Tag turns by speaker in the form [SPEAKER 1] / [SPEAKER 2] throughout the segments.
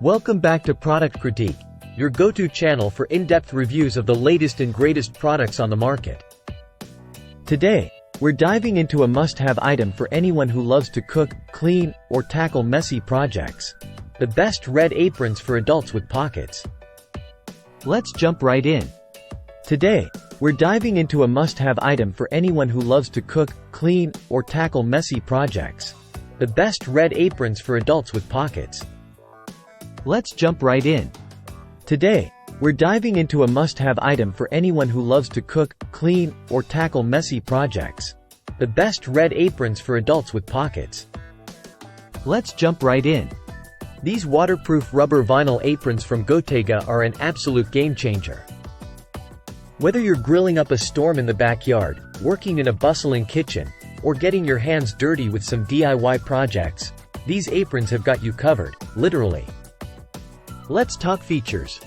[SPEAKER 1] Welcome back to Product Critique, your go-to channel for in-depth reviews of the latest and greatest products on the market. Today, we're diving into a must-have item for anyone who loves to cook, clean, or tackle messy projects. The best red aprons for adults with pockets. Let's jump right in. Today, we're diving into a must-have item for anyone who loves to cook, clean, or tackle messy projects. The best red aprons for adults with pockets. Let's jump right in. Today, we're diving into a must-have item for anyone who loves to cook, clean, or tackle messy projects. The best red aprons for adults with pockets. Let's jump right in. These waterproof rubber vinyl aprons from Gotega are an absolute game-changer. Whether you're grilling up a storm in the backyard, working in a bustling kitchen, or getting your hands dirty with some DIY projects, these aprons have got you covered, literally. Let's talk features.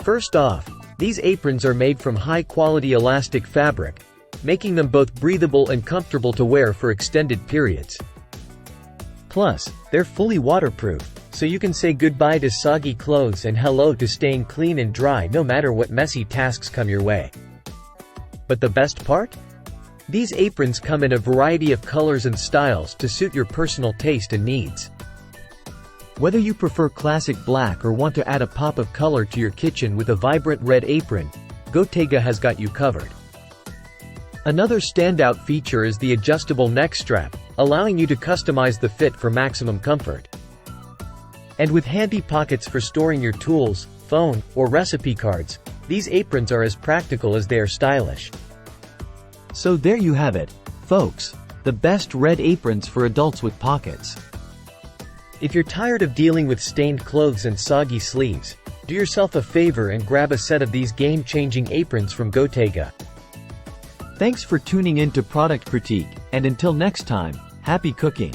[SPEAKER 1] First off, these aprons are made from high-quality elastic fabric, making them both breathable and comfortable to wear for extended periods. Plus, they're fully waterproof, so you can say goodbye to soggy clothes and hello to staying clean and dry no matter what messy tasks come your way. But the best part? These aprons come in a variety of colors and styles to suit your personal taste and needs. Whether you prefer classic black or want to add a pop of color to your kitchen with a vibrant red apron, Gotega has got you covered. Another standout feature is the adjustable neck strap, allowing you to customize the fit for maximum comfort. And with handy pockets for storing your tools, phone, or recipe cards, these aprons are as practical as they are stylish. So there you have it, folks, the best red aprons for adults with pockets. If you're tired of dealing with stained clothes and soggy sleeves, do yourself a favor and grab a set of these game-changing aprons from Gotega. Thanks for tuning in to Product Critique, and until next time, happy cooking!